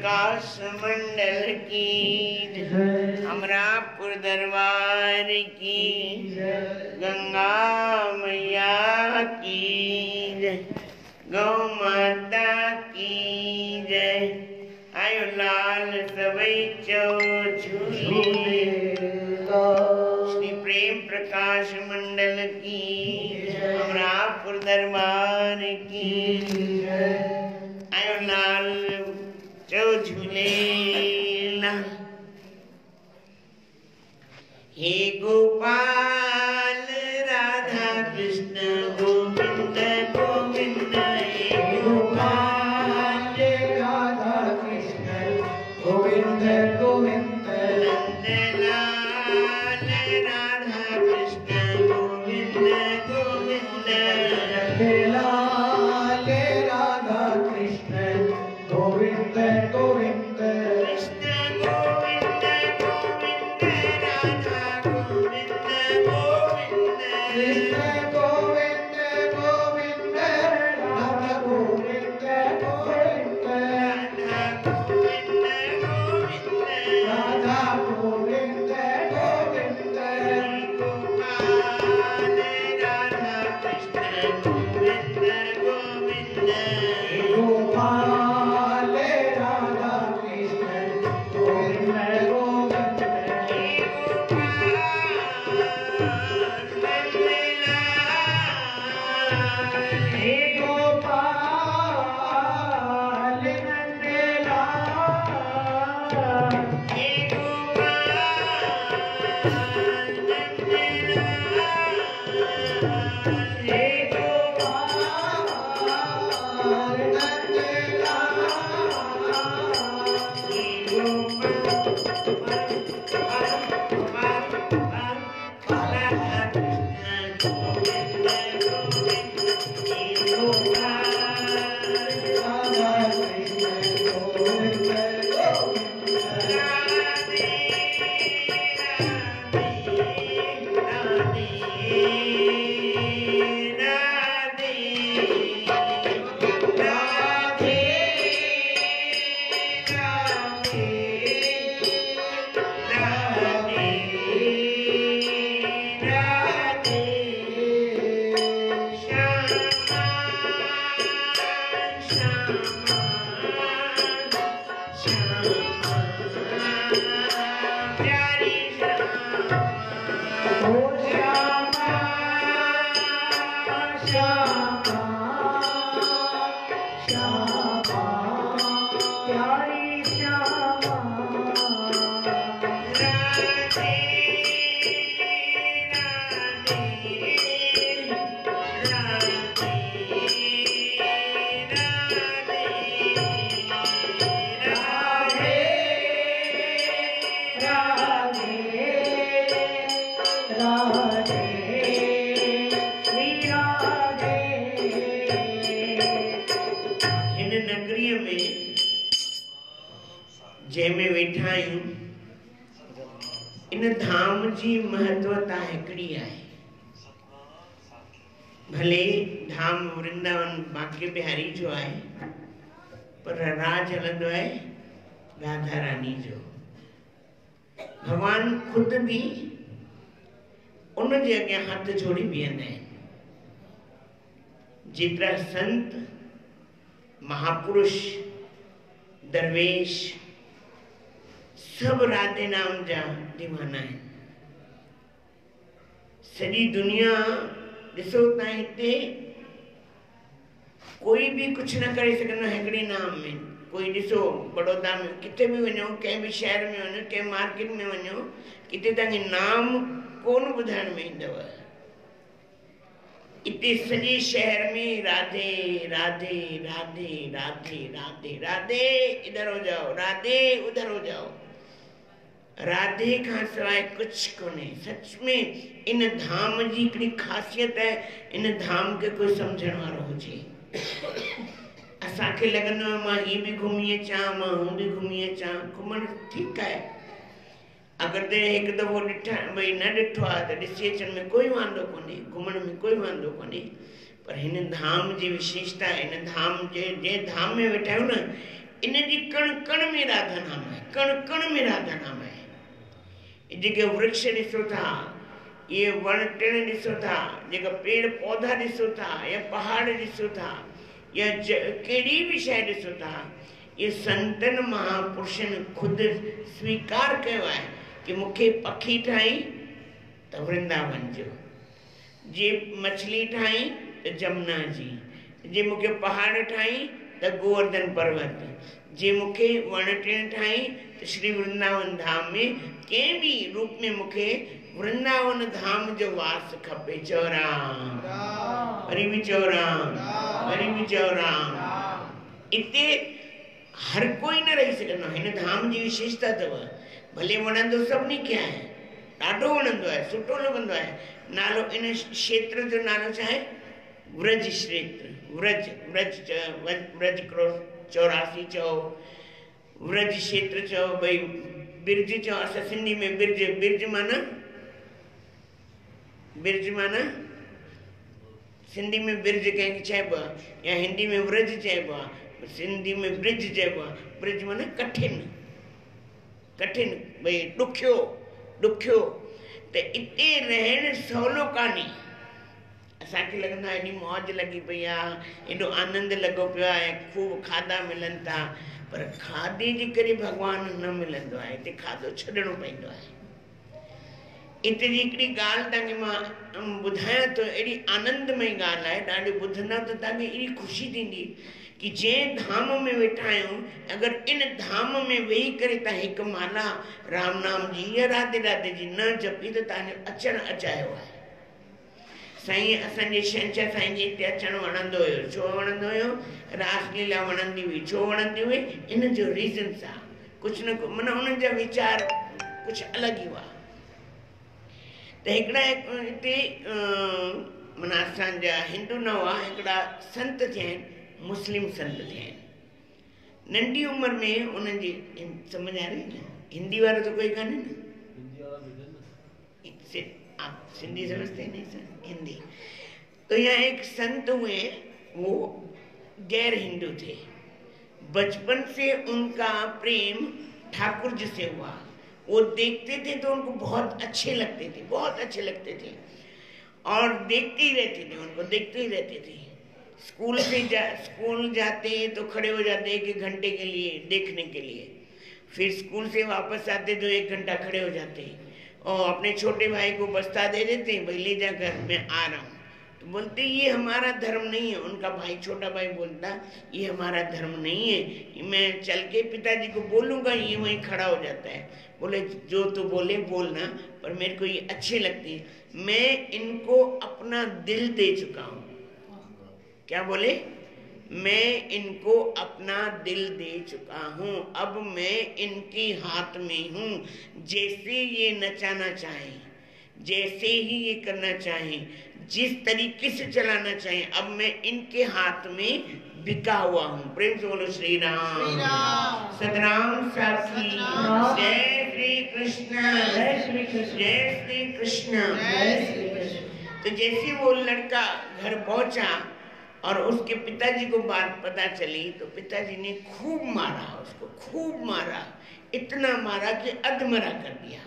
प्रकाश मंडल की, अमरापुर दरबार की, गंगा मैया की जय, गौ माता की जय। आयो लाल सवई चौ झूले, श्री प्रेम प्रकाश मंडल की, अमरापुर दरबार की जय। आयो लाल चौ झूले लाल। हे गोपाल राधा कृष्ण गोविंद गोविंद, हे गोपाल राधा कृष्ण गोविंद गोविंद, नंदलाल राधा कृष्ण गोविंद गोविंद, नंदलाल राधा कृष्ण गोविंद गोविंद, कृष्ण गोविंद गोविंद राधा गोविंद गोविंद, कृष्ण गोविंद गोविंद राधा गोविंद गोविंद, राधा गोविंद गोविंद राधा गोविंद गोविंद, गोपाल राधा कृष्ण गोविंद गोविंद, गोपाल राधा कृष्ण गोविंद गोविंद, हे गोपाल नंदलाल, हे गोपाल नंदलाल, हे गोपाल जंहिंमें वेठा आहियूं, इन धाम जी महत्वता हिकिड़ी आहे। भले धाम वृंदावन बांके बिहारी जो आहे, पर राज हलंदो आहे राधा रानी जो। भगवान खुद भी उन जे अॻियां हथ जोड़ी बीहंदा आहिनि। जेतिरा संत महापुरुष दरवेश सब राधे नाम जा दीवाना आहिनि। सॼी दुनिया ॾिसो त हिते कोई भी कुछ न करे सघंदो हिकिड़े नाम में। कोई ॾिसो बड़ौदा में किथे भी वञो, कंहिं भी शहर में वञो, कंहिं मार्केट में वञो, किथे तव्हांखे नाम कोन ॿुधण में ईंदव। इतने सॼे शहर में राधे राधे राधे राधे राधे राधे, इधर हो जाओ, राधे उधर हो जाओ, राधे का सवाइ कुछ कोने। सच में इन धाम जी हिकिड़ी ख़ासियत है। इन धाम के कोई समझण वारो हुजे। असांखे लॻंदो आहे मां ही भी घुमी अचां, मां हू भी घुमी अचां। घुमण ठीकु आहे, अगर ते हिकु दफ़ो ॾिठा भई न ॾिठो आहे त ॾिसी अचण में कोई वांदो कोन्हे, घुमण में कोई वांदो कोन्हे। पर हिन धाम जी विशेषता, इन धाम जे धाम में वेठा आहियूं न, इन जी कण कण में राधा नाम है, कण कण में राधा नाम है। जेके वृक्ष ॾिसो था, ये वण टिण ॾिसो था, जेका पेड़ पौधा ॾिसो था, या पहाड़ ॾिसो था, या कहिड़ी बि शइ ॾिसो था, ये संतन महापुरुषनि खुद स्वीकार कयो आहे कि मूंखे पखी ठाही त वृंदावन जो, जे मछली ठाही त जमुना जी, जे मूंखे पहाड़ ठाही त गोवर्धन पर्वत, जे मूंखे वण टिण ठाही त श्री वृंदावन धाम में कंहिं बि रूप में मूंखे वृंदावन धाम जो वास खपे। चओ राम, वरी बि चओ राम, वरी बि चओ राम। इते हर कोई न रही सघंदो, हिन धाम जी विशेषता अथव। भले वणंदो सभिनी खे आहे, ॾाढो वणंदो आहे, सुठो लॻंदो आहे। नालो इन क्षेत्र जो नालो छा आहे? व्रज क्षेत्र। व्रज, व्रज करो 84 चओ, व्रज क्षेत्र चओ, भई बिरज चओ, असां सिंधी में बिरज, बिरज माना, बिरज माना सिंधी में बिरज कंहिंखे चइबो आहे, या हिंदी में व्रज चइबो आहे, सिंधी में ब्रिज चइबो आहे। ब्रिज माना कठिन, कठिन, भई ॾुखियो, ॾुखियो। त इते रहण सवलो कान्हे। असांखे लॻंदो आहे एॾी मौज लॻी पई आहे, एॾो आनंद लॻो पियो आहे, ख़ूब खाधा मिलनि था, पर खाधे जे करे भॻवान न मिलंदो आहे, हिते खाधो छॾिणो पवंदो आहे। इते जी हिकिड़ी ॻाल्हि तव्हांखे मां ॿुधायां थो, एॾी आनंदमय ॻाल्हि आहे, ॾाढी ॿुधंदा त तव्हांखे एॾी ख़ुशी थींदी कि जंहिं धाम में वेठा आहियूं, अगरि इन धाम में वेही करे तव्हां हिकु माला राम नाम जी या राधे राधे जी न जपी त तव्हांजो अचणु अचायो आहे। साईं असांजे छंछर साईं जी हिते अचणु वणंदो हुयो। छो वणंदो हुयो? रासलीला वणंदी हुई। छो वणंदी हुई? इन जो रीज़न्स आहे, कुझु न कुझु, माना उन्हनि जा वीचार कुझु अलॻि ई हुआ। त हिकिड़ा हिते माना असांजा हिंदू न हुआ, हिकिड़ा संत थिया आहिनि, मुस्लिम संत थिया आहिनि। नंढी उमिरि में उन्हनि जी सम्झ आ रही न, हिंदी वारो तो कोई कान्हे न, आप सिंधी समझते नहीं सर, हिंदी। तो यहाँ एक संत हुए, वो गैर हिंदू थे। बचपन से उनका प्रेम ठाकुर जी से हुआ। वो देखते थे तो उनको बहुत अच्छे लगते थे, बहुत अच्छे लगते थे, और देखते ही रहते थे, उनको देखते ही रहते थे। स्कूल जाते तो खड़े हो जाते 1 घंटे के लिए देखने के लिए, फिर स्कूल से वापस आते तो 1 घंटा खड़े हो जाते और अपने छोटे भाई को बस्ता दे देते, भाई ले जा घर, मैं आ रहा हूँ। तो बोलते ये हमारा धर्म नहीं है। उनका भाई, छोटा भाई बोलता ये हमारा धर्म नहीं है, मैं चल के पिताजी को बोलूँगा। ये वहीं खड़ा हो जाता है, बोले जो तो बोले बोलना, पर मेरे को ये अच्छे लगते हैं, मैं इनको अपना दिल दे चुका हूँ। क्या बोले? मैं इनको अपना दिल दे चुका हूँ, अब मैं इनके हाथ में हूँ। जैसे ये नचाना चाहें, जैसे ही ये करना चाहें, जिस तरीके से चलाना चाहें, अब मैं इनके हाथ में बिका हुआ हूँ। प्रेम से बोलो श्री राम, सतनाम साखी, जय श्री कृष्ण, जय श्री कृष्ण, जय श्री कृष्ण। तो जैसे वो लड़का घर पहुंचा और उसके पिताजी को बात पता चली, तो पिताजी ने खूब मारा उसको, खूब मारा, इतना मारा कि अधमरा कर दिया।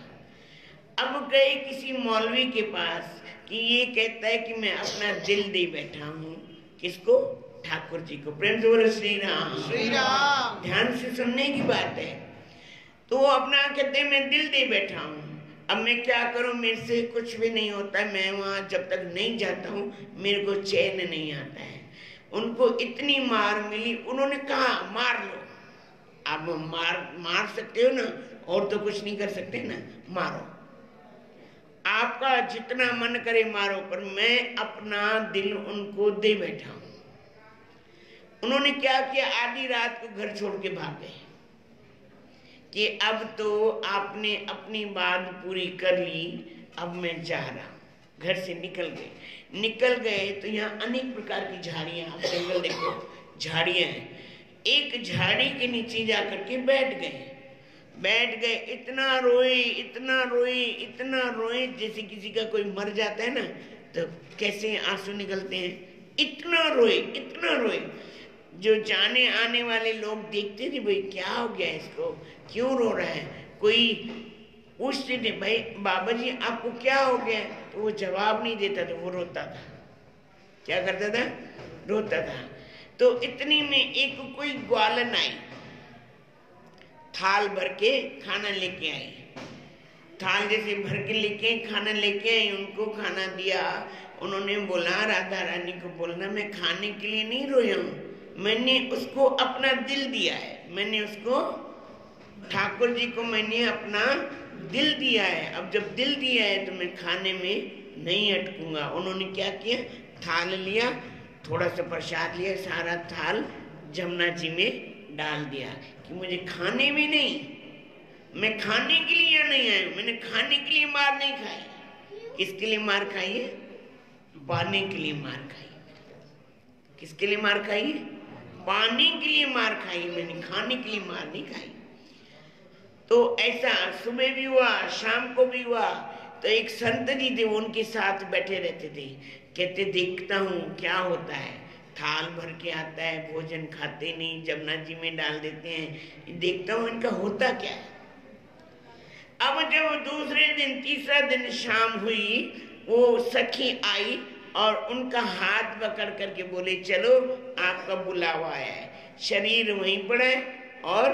अब गए किसी मौलवी के पास कि ये कहता है कि मैं अपना दिल दे बैठा हूँ। किसको? ठाकुर जी को। प्रेम से बोलो श्री राम, श्री राम। ध्यान से सुनने की बात है। तो वो अपना कहते मैं दिल दे बैठा हूँ, अब मैं क्या करूँ, मेरे से कुछ भी नहीं होता है, मैं वहाँ जब तक नहीं जाता हूँ मेरे को चैन नहीं आता है। उनको इतनी मार मिली, उन्होंने कहा मार लो। आप मार सकते हो ना, और तो कुछ नहीं कर सकते ना, मारो, आपका जितना मन करे मारो, पर मैं अपना दिल उनको दे बैठा हूँ। उन्होंने क्या किया, आधी रात को घर छोड़ के भाग गए कि अब तो आपने अपनी बात पूरी कर ली, अब मैं जा रहा हूँ। घर से निकल गए तो यहाँ अनेक प्रकार की झाड़ियाँ, आप जंगल देखो, झाड़ियाँ हैं। एक झाड़ी के नीचे जाकर के बैठ गए। इतना रोए जैसे किसी का कोई मर जाता है ना, तो कैसे आंसू निकलते हैं, इतना रोए। जो जाने आने वाले लोग देखते थे, भाई क्या हो गया इसको, क्यों रो रहा है, कोई पूछते थे भाई बाबा जी आपको क्या हो गया, तो वो जवाब नहीं देता था, वो रोता था। क्या करता था? रोता था। तो इतनी में एक कोई ग्वालन आई, थाल भर के खाना लेके आई, थाल जैसे भर के लेके खाना लेके आई, उनको खाना दिया। उन्होंने बोला, राधा रानी को बोलना मैं खाने के लिए नहीं रोया हूँ, मैंने उसको अपना दिल दिया है, मैंने उसको, ठाकुर जी को मैंने अपना दिल दिया है, अब जब दिल दिया है तो मैं खाने में नहीं अटकूंगा। उन्होंने क्या किया, थाल लिया, थोड़ा सा प्रसाद लिया, सारा थाल जमुना जी में डाल दिया कि मुझे खाने में नहीं, मैं खाने के लिए यहाँ नहीं आया, मैंने खाने के लिए मार नहीं खाई। किसके लिए मार खाई है? पाने के लिए मार खाई। किसके लिए मार खाई है? पाने के लिए मार खाई, मैंने खाने के लिए मार नहीं खाई। तो ऐसा सुबह भी हुआ, शाम को भी हुआ। तो एक संत जी थे, वो उनके साथ बैठे रहते थे, कहते देखता हूँ क्या होता है, थाल भर के आता है, भोजन खाते नहीं, जमुना जी में डाल देते हैं, देखता हूँ इनका होता क्या है। अब जब दूसरे दिन, तीसरा दिन शाम हुई, वो सखी आई और उनका हाथ पकड़ करके बोले चलो आपका बुलावा आया है। शरीर वहीं पड़ा है और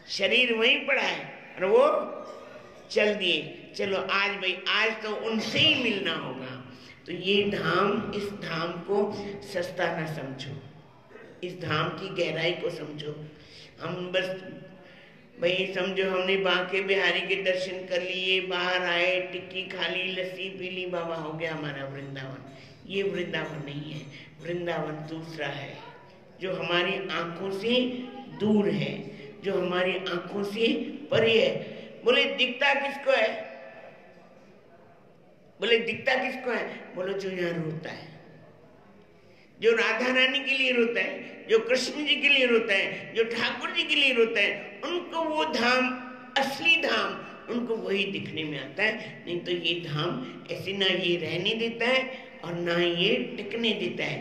शरीर वहीं पड़ा है और वो चल दिए, चलो आज भाई आज तो उनसे ही मिलना होगा। तो ये धाम, इस धाम को सस्ता ना समझो, इस धाम की गहराई को समझो। हम बस भाई समझो हमने बांके बिहारी के दर्शन कर लिए, बाहर आए, टिक्की खा ली, लस्सी पी ली, बाबा हो गया हमारा वृंदावन। ये वृंदावन नहीं है, वृंदावन दूसरा है जो हमारी आंखों से दूर है, जो हमारी आंखों से परे है। बोले दिखता किसको है? बोले दिखता किसको है? बोलो जो यहाँ रोता है, जो राधा रानी के लिए रोता है, जो कृष्ण जी के लिए रोता है, जो ठाकुर जी के लिए रोता है, उनको वो धाम, असली धाम, उनको वही दिखने में आता है। नहीं तो ये धाम ऐसे ना ये रहने देता है और ना ये टिकने देता है,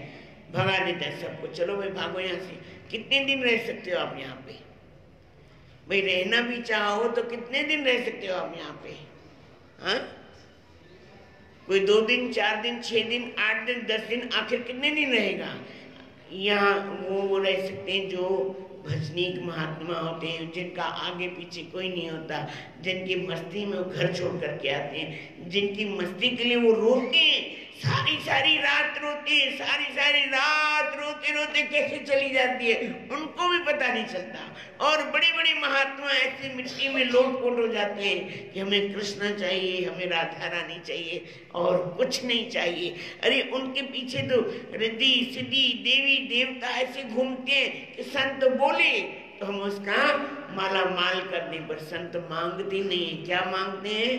भगा देता है सबको। चलो भाई भागो यहाँ से। कितने दिन रह सकते हो आप यहाँ पे? भाई रहना भी चाहो तो कितने दिन रह सकते हो आप यहाँ पे? हाँ, कोई 2 दिन, 4 दिन, 6 दिन, 8 दिन, 10 दिन, आखिर कितने दिन रहेगा? यहाँ वो रह सकते हैं जो भजनीक महात्मा होते हैं, जिनका आगे पीछे कोई नहीं होता, जिनकी मस्ती में वो घर छोड़ करके आते हैं, जिनकी मस्ती के लिए वो रोते हैं, सारी सारी रात रोते हैं, सारी सारी रात रोते रोते कैसे चली जाती है उनको भी पता नहीं चलता। और बड़े बड़े महात्मा ऐसे मिट्टी में लोट-पोट हो जाते हैं कि हमें कृष्ण चाहिए, हमें राधा रानी चाहिए और कुछ नहीं चाहिए। अरे उनके पीछे तो रिद्धि सिद्धि देवी देवता ऐसे घूमते हैं कि संत बोले तो हम उसका माला माल करने पर, संत मांगते नहीं है। क्या मांगते हैं?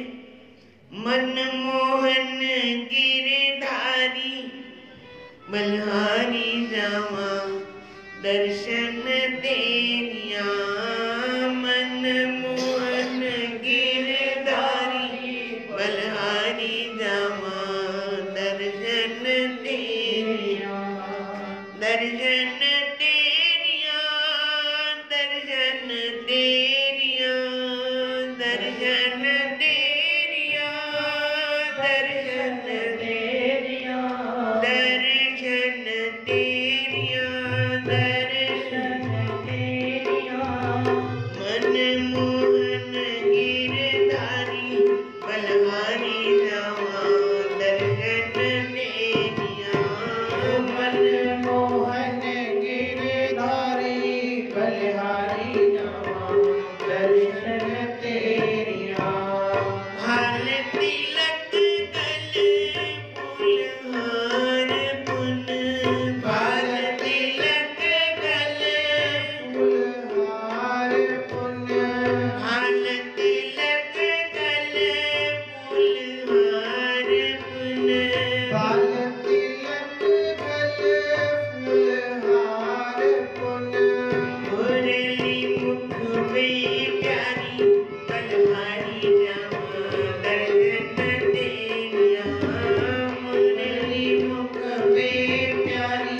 मनमोहन गिरधारी बलहारी जावा दर्शन तेरिया। मनमोहन गिरधारी बलहारी जावा दर्शन तेरिया, दर्शन तेरिया, दर्शन तेरिया, दर्शन तेरिया, दर्शन तेरिया, दर्शन तेरिया, दर्शन तेरिया। मनमोहन गिरधारी बलहारी जावा दर्शन तेरिया। मनमोहन गिरधारी बलहारी जावा दर्शन तेरिया। हाल तिलक गल फूलहार पुन, हाल तिलक गल फूलहार पुण्य, हाल तिलक गल फूलहार पुन। बाल तिलक गल फूलहार पुण्य। मुरली मुख पे प्यारी बलहारी जावा दर्शन तेरिया। मुरली मुख पे प्यारी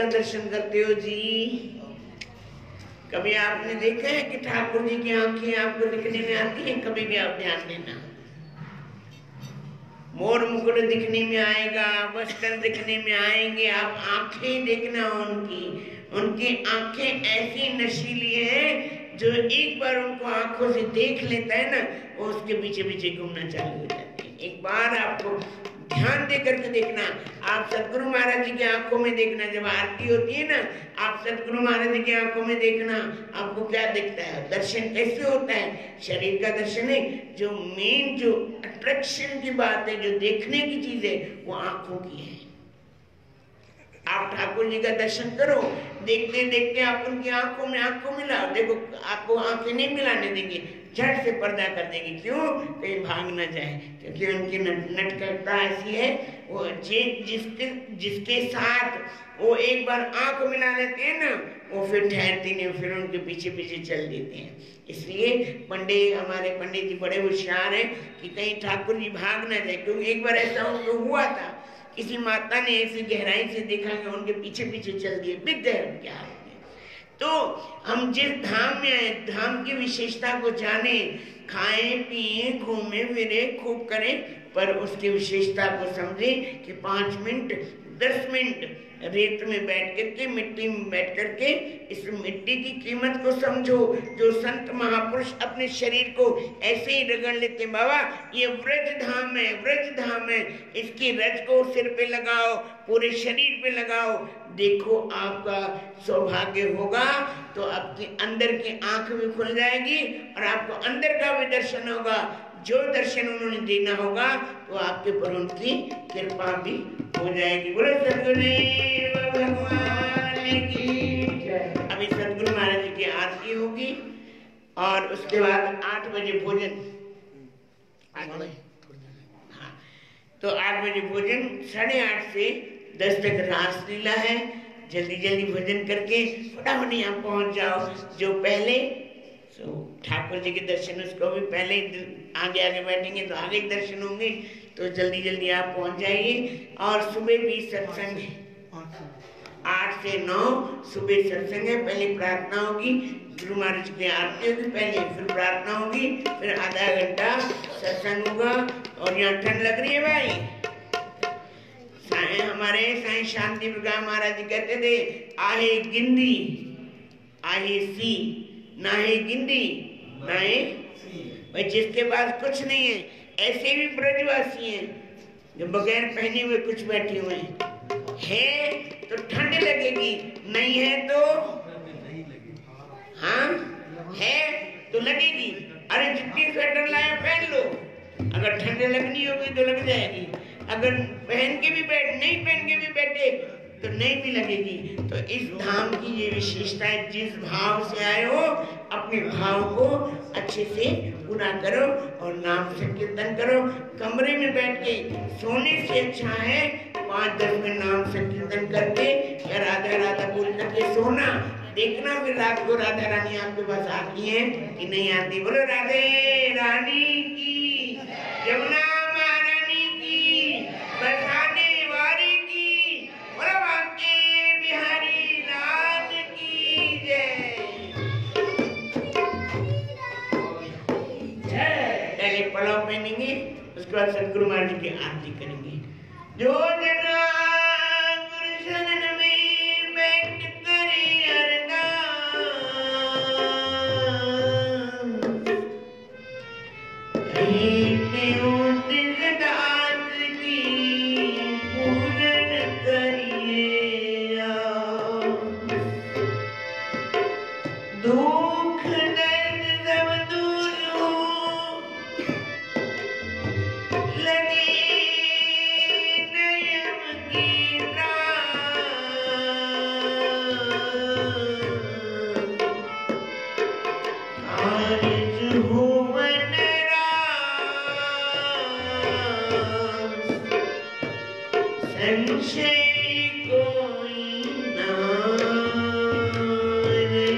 दर्शन करते हो जी? कभी आपने देखा है कि ठाकुर जी की आंखें आपको दिखने में आती हैं? कभी भी आप ध्यान देना, मोर मुकुट दिखने में आएगा, वस्त्र दिखने में आएंगे, आप आंखें देखना उनकी। उनकी आंखें ऐसी नशीली हैं जो एक बार उनको आंखों से देख लेता है ना, वो उसके पीछे पीछे घूमना चालू हो जाते हैं। एक बार आपको ध्यान दे करके देखना, आप सतगुरु महाराज जी की आंखों में देखना, जब आरती होती है ना, आप सतगुरु महाराज जी की आंखों में देखना, आपको क्या दिखता है, दर्शन कैसे होता है? शरीर का दर्शन है, जो मेन जो अट्रैक्शन की बात है, जो देखने की चीज है, वो आंखों की है। आप ठाकुर जी का दर्शन करो, देखते देखते आप उनकी आंखों में आंखों मिलाओ, देखो आपको आंखें नहीं मिलाने देंगे, झट से पर्दा कर देंगे। क्यों? कहीं भाग ना जाए, क्योंकि उनकी नटखटता ऐसी है, वो जिसके साथ वो एक बार आंख मिला लेते हैं ना, वो फिर ठहरती नहीं, फिर उनके पीछे पीछे चल देते हैं। इसलिए हमारे पंडित जी बड़े होशियार हैं कि कहीं ठाकुर जी भाग ना जाए। क्योंकि एक बार ऐसा उनको हुआ था, किसी माता ने ऐसी गहराई से देखा कि उनके पीछे पीछे चल दिए, बिक गए उनके हाथ में। तो हम जिस धाम में आए, धाम की विशेषता को जाने, खाएं पिए घूमे फिरे खूब करें, पर उसकी विशेषता को समझे कि 5 मिनट 10 मिनट रेत में बैठ करके, मिट्टी में बैठ करके इस मिट्टी की कीमत को समझो। जो संत महापुरुष अपने शरीर को ऐसे ही रगड़ लेते, बाबा ये व्रज धाम है, व्रज धाम है, इसकी रज को सिर पे लगाओ, पूरे शरीर पे लगाओ, देखो आपका सौभाग्य होगा, तो आपकी अंदर की आंख भी खुल जाएगी और आपको अंदर का भी दर्शन होगा। जो दर्शन उन्होंने देना होगा तो आपके पर उनकी कृपा भी हो जाएगी। बोलो सद्गुरुदेव भगवान की जय। अभी सद्गुरु महाराज जी की आरती होगी और उसके बाद 8 बजे भोजन। हाँ, तो 8 बजे भोजन, 8:30 से 10 तक रासलीला है। जल्दी जल्दी भोजन करके फटाफट यहाँ पहुंच जाओ। जो पहले ठाकुर जी के दर्शन, उसको भी पहले आगे आगे बैठेंगे तो आगे दर्शन होंगे, तो जल्दी जल्दी आप पहुंच जाइए। और सुबह भी सत्संग है, 8 से 9 सुबह सत्संग है। पहले प्रार्थना होगी, गुरु महाराज की आरती होगी पहले, फिर प्रार्थना होगी, फिर आधा घंटा सत्संग होगा। और यहाँ ठंड लग रही है भाई, हमारे साईं शांति प्रकाश महाराज जी कहते थे, आहे गिंदी आहे सी, ना है गिंदी ना है भाई। जिसके पास कुछ नहीं है, ऐसे भी ब्रजवासी हैं जो बगैर पहने हुए कुछ बैठे हुए हैं। तो ठंड लगेगी, नहीं है तो हाँ है तो लगेगी। अरे जितनी स्वेटर लाया पहन लो, अगर ठंड लगनी होगी तो लग जाएगी, अगर पहन के भी नहीं पहन के भी बैठे तो नहीं भी लगेगी। तो इस धाम की ये विशेषता है, जिस भाव से आए हो अपने भाव को अच्छे से पूरा करो और नाम संकीर्तन करो। कमरे में बैठ के सोने से अच्छा है 5-10 मिनट नाम संकीर्तन करके या राधा राधा बोल करके सोना। देखना फिर रात को राधा रानी आपके पास आती है कि नहीं आती। बोलो राधे रानी की, यमुना महारानी की, बरसाने वारी की, बोलो बांके बिहारी लाल की जय। पलाव पहनेंगे, उसके बाद सतगुरु महाराज जी की आरती करेंगे। जो जना गुरु शरण में बैठ करी अरदास, रीते उस दास की पूरन करिए। दुख दर्द सब दूर हो, लगे नयन की राह, आरज़ हो मन रास, संशय कोई ना रहे।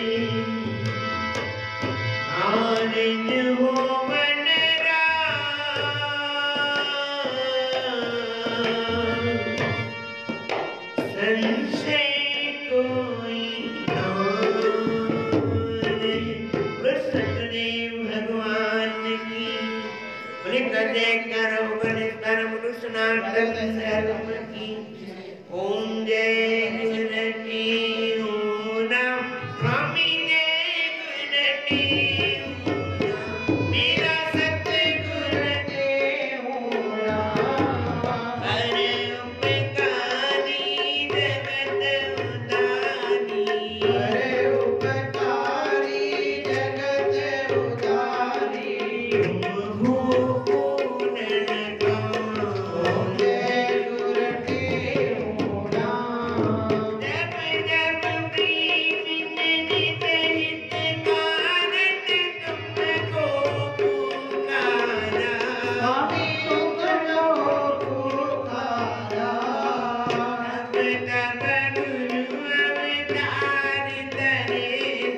आरज़ हो मन रास, संशय कोई ना रहे। सतदेव भगवान की जय करो गणेश परम रुसनाथ की। ओम जय गुरुदेव राम स्वामी जय गुरुदेव राम, मेरा सतगुरुदेव राम। हरे उपकारी जगत उदारी, हरे उपकारी जगत उदारी। तुम हो पूर्ण गान। ओम जय गुरुदेव राम। जब जब प्रीत नित हित कारत तुमको पुकारा, स्वामी तुमको पुकारा। तब तब गुरु अवतार धरे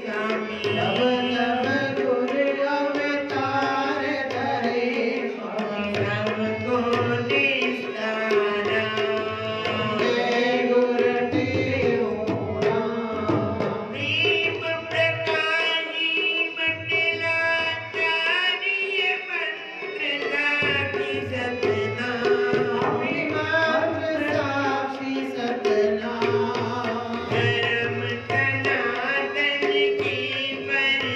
स्वामी। तब तब गुरु अवतार धरे स्वामी। सबको निस्तारा, जय गुरुदेव राम। दीप प्रकाशी मंडला चार्य मंत्र साखी सतना। स्वामी मंत्र साक्षी सतना। धर्म सनातन की परंपरा,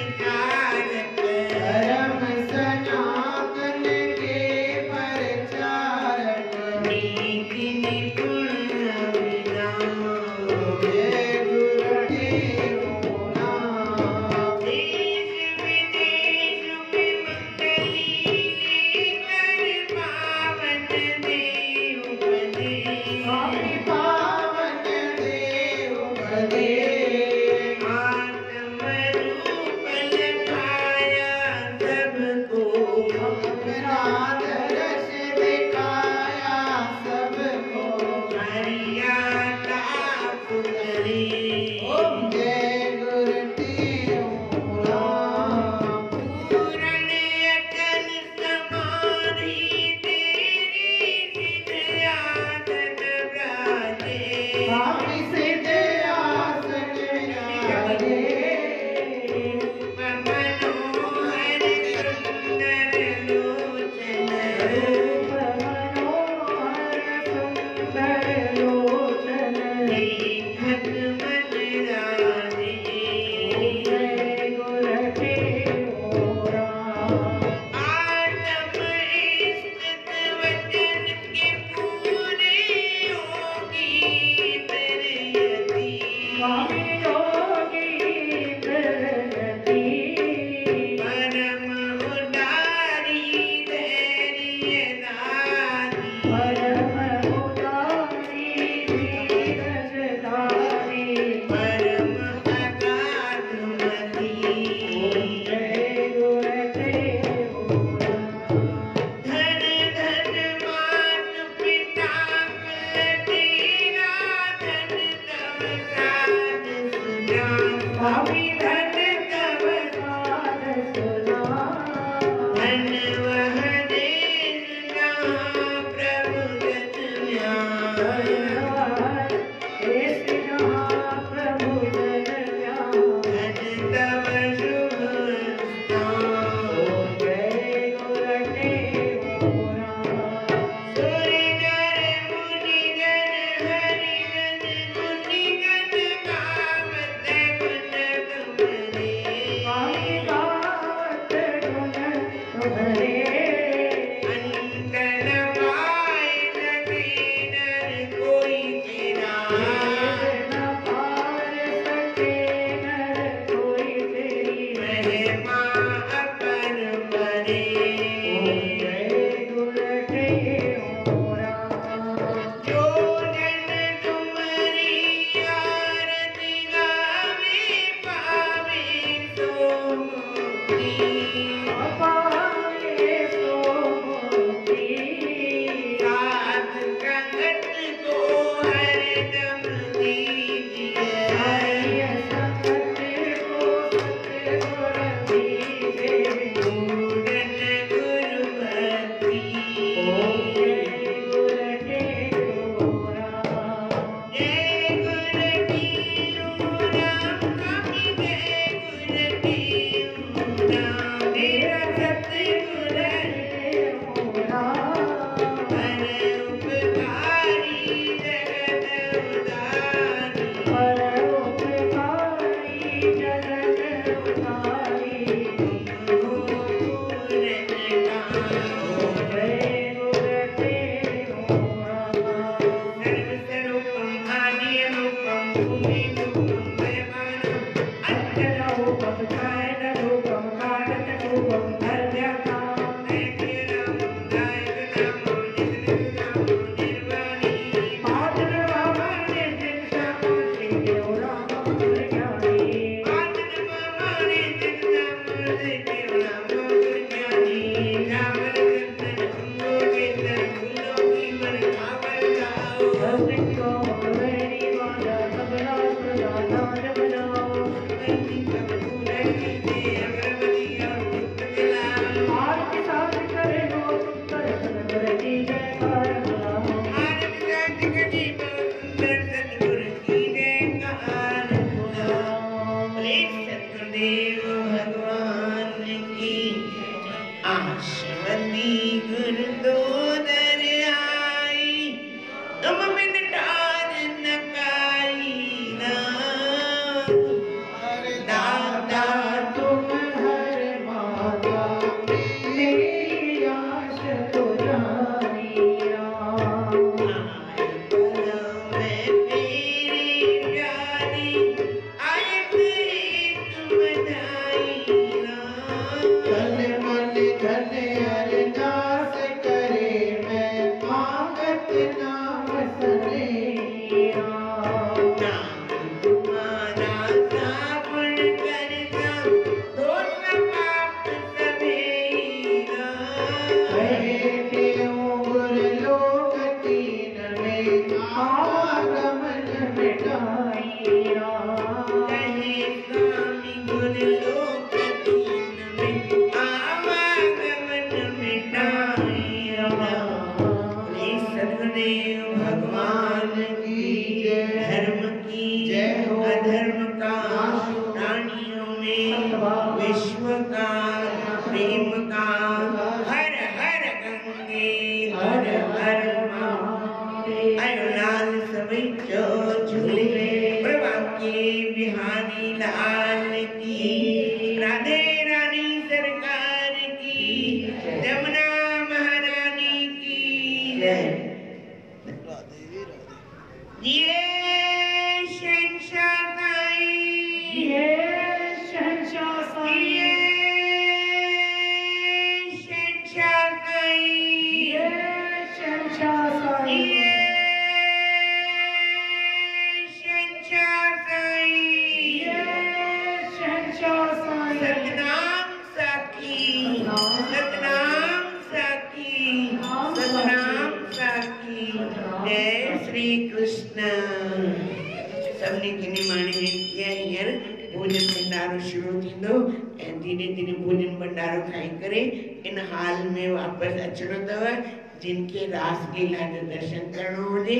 जिनके रासलीला जो दर्शन करणो हुजे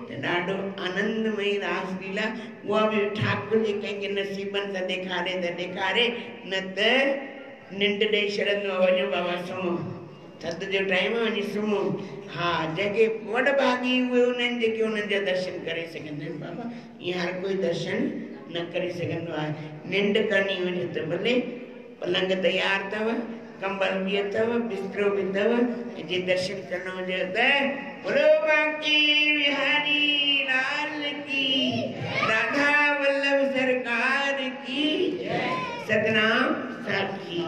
त ॾाढो आनंदमयी रासलीला उहा बि ठाकुर जे कंहिंखे नसीबनि सां ॾेखारे न त निंड ॾेई छॾंदो वञो बाबा सुम्हो थधि जो टाइम वञी सुम्हो हा जेके वॾ भागी उहे उन्हनि जेके उन्हनि जा दर्शन करे सघंदा आहिनि बाबा ईअं हर कोई दर्शन न करे सघंदो आहे निंड करणी हुजे त भले पलंग तयारु अथव कंबल भी अथव बिस्तरो भी अथव जे दर्शन करणो हुजे त बोलो बांके बिहारी लाल की राधा वल्लभ सरकार की सतनाम साखी।